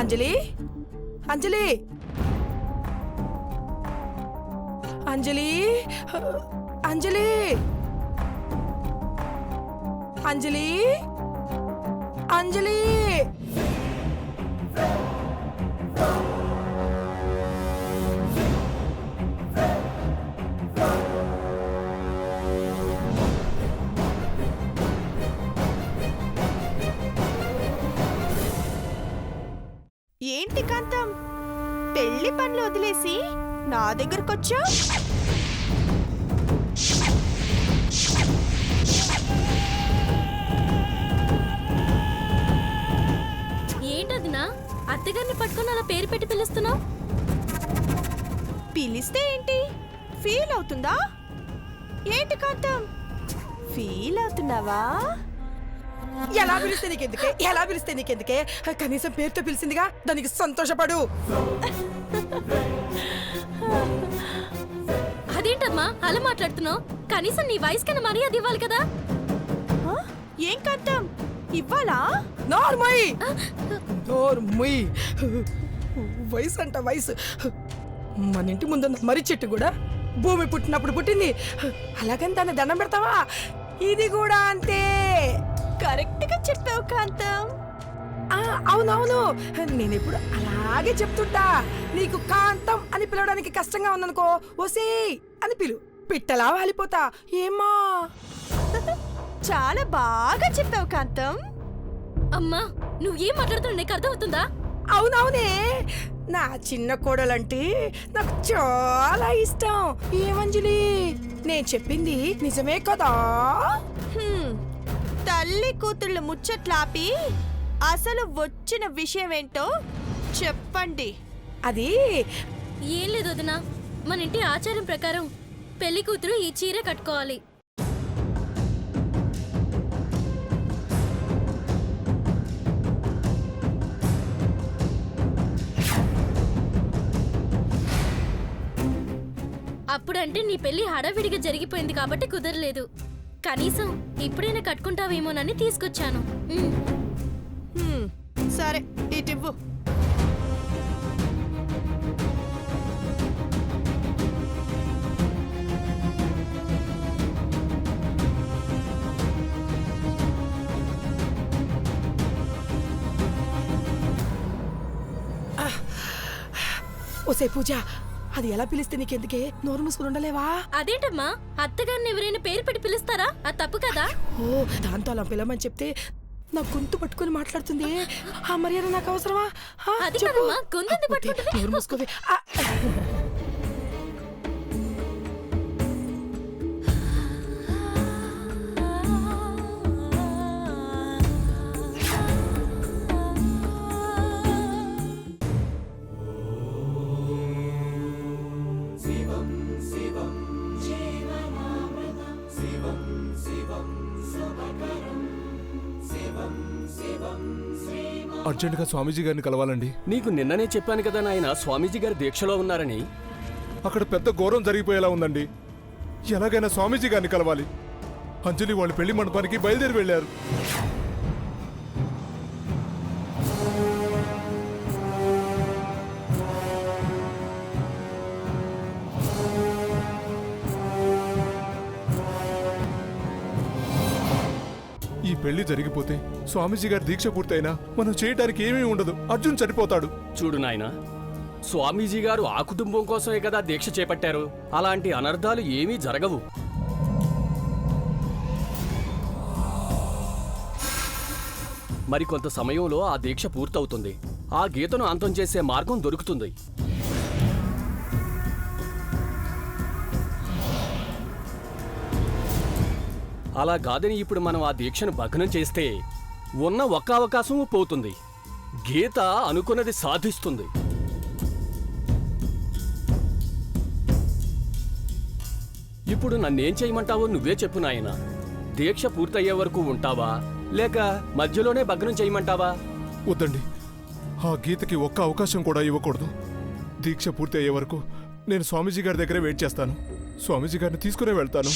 అంజలి అంజలి అంజలి అంజలి అంజలి అంజలి ఏంటి కాంతం, పెళ్లి పనులు వదిలేసి నా దగ్గరకొచ్చా? ఏంటదినా అత్తగారిని పట్టుకుని అలా పేరు పెట్టి పిలుస్తున్నావు? పిలిస్తే ఏంటి, ఫీల్ అవుతుందా ఏంటి కాంతం? ఫీల్ అవుతున్నావా? ఎలా పిలిస్తే నీకెందుకే, ఎలా పిలిస్తే నీకెందుకే? కనీసం పేరుతో పిలిచిందిగా, దానికి సంతోషపడు. అదేంటమ్మా అలా మాట్లాడుతున్నావు? కనీసం నీ వయసుకన్నా మర్యాద ఇవ్వాలి కదా. ఏం కాంతం, ఇవ్వాలా? నోర్మయ్ నోర్మయ్, వయసు అంట వయసు. మన ఇంటి ముందున్న మర్రి చెట్టు కూడా భూమి పుట్టినప్పుడు పుట్టింది, అలాగని దాన్ని దండం పెడతావా? ఇది కూడా అంతే. కరెక్ట్ గా చెప్పావు కాంతం. అవునవును, నేనెప్పుడు అలాగే చెప్తుంటా. నీకు కాంతం అని పిలవడానికి కష్టంగా ఉందనుకో, ఓసే అని పిలు, పిట్టలా వాలిపోతా. ఏమా చాలా బాగా చెప్పావు కాంతం. అమ్మా నువ్వేం మాట్లాడుతున్నా నీకు అర్థమవుతుందా? అవునవునే, నా చిన్న కోడలంటే నాకు చాలా ఇష్టం. ఏమంజలి, నేను చెప్పింది నిజమే కదా? తల్లి కూతుళ్ళ ముచ్చట్లాపి అసలు వచ్చిన విషయం ఏంటో చెప్పండి. అది ఏం లేదు వదినా, మన ఇంటి ఆచారం ప్రకారం పెళ్లి కూతురు ఈ చీర కట్టుకోవాలి. అప్పుడంటే నీ పెళ్లి హడావిడిగా జరిగిపోయింది కాబట్టి కుదరలేదు. కనీసం ఇప్పుడైనా కట్టుకుంటావేమోనని తీసుకొచ్చాను. సరే ఇటివ్వు. ఓసే పూజ, అది ఎలా పిలిస్తే నీకెందుకే? నోరు మూసుకుని ఉండలేవా? అదేంటమ్మా, అత్తగారిని ఎవరైనా పేరు పెట్టి పిలుస్తారా? అది తప్పు కదా. ఓ, దాంతో అలా పిలమని చెప్తే నా గొంతు పట్టుకుని మాట్లాడుతుంది. ఆ మర్యాద నాకు అవసరమా? అది కాదమ్మా, గొంతు పట్టుకుంటుంది. నోరు మూసుకోవే. అర్జెంటుగా స్వామీజీ గారిని కలవాలండి. నీకు నిన్ననే చెప్పాను కదా నాయన, స్వామీజీ గారి దీక్షలో ఉన్నారని. అక్కడ పెద్ద ఘోరం జరిగిపోయేలా ఉందండి. ఎలాగైనా స్వామీజీ గారిని కలవాలి. అంజలి వాళ్ళు పెళ్లి మండపానికి బయలుదేరి వెళ్ళారు. ఈ పెళ్లి జరిగిపోతే స్వామీజీ గారి దీక్ష పూర్తయినా మనం చేయడానికి ఏమీ ఉండదు. అర్జున్ చనిపోతాడు. చూడు నాయన, స్వామీజీ గారు ఆ కుటుంబం కోసమే కదా దీక్ష చేపట్టారు. అలాంటి అనర్థాలు ఏమీ జరగవు. మరికొంత సమయంలో ఆ దీక్ష పూర్తవుతుంది. ఆ గీతను అంతం చేసే మార్గం దొరుకుతుంది. అలా కాదని ఇప్పుడు మనం ఆ దీక్షను భగ్నం చేస్తే ఉన్న ఒక్క అవకాశం పోతుంది. గీత అనుకున్నది సాధిస్తుంది. ఇప్పుడు నన్నేం చేయమంటావో నువ్వే చెప్పు నాయన. దీక్ష పూర్తయ్యే వరకు ఉంటావా, లేక మధ్యలోనే భగ్నం చేయమంటావా? వద్దండి, ఆ గీతకి ఒక్క అవకాశం కూడా ఇవ్వకూడదు. దీక్ష పూర్తి అయ్యే వరకు నేను స్వామీజీ గారి దగ్గరే వెయిట్ చేస్తాను. స్వామీజీ గారిని తీసుకునే వెళ్తాను.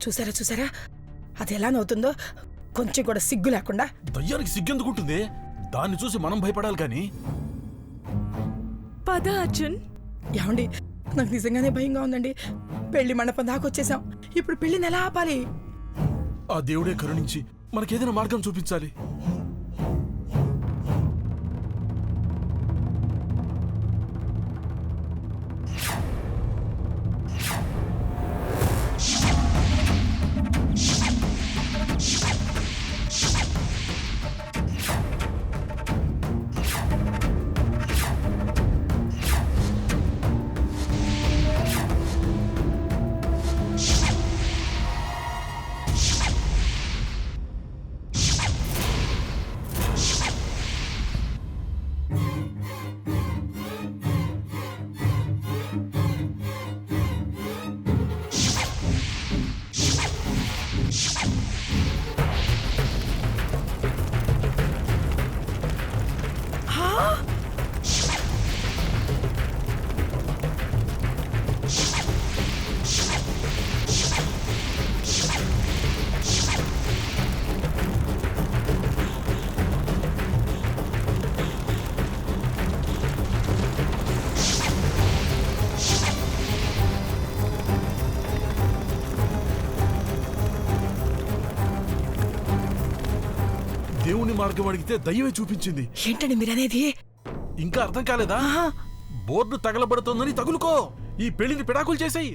చూసారా చూసారా అది ఎలా నవ్వుతుందో, కొంచెం కూడా సిగ్గు లేకుండా. దయ్యానికి సిగ్గెందుకుంటుంది? దాన్ని చూసి మనం భయపడాలి కానీ. పద అర్జున్. ఏమండి, నాకు నిజంగానే భయంగా ఉందండి. పెళ్లి మండపం దాకా వచ్చేసాం. ఇప్పుడు పెళ్లిని ఎలా ఆపాలి? ఆ దేవుడే కరుణించి మనకేదైనా మార్గం చూపించాలి. దేవుని మార్గం అడిగితే దయ్యమే చూపించింది. ఏంటండి మీరనేది? ఇంకా అర్థం కాలేదా? బోర్డు తగలబడుతోందని తగులుకో. ఈ పెళ్లిని పిడాకులు చేసేయి.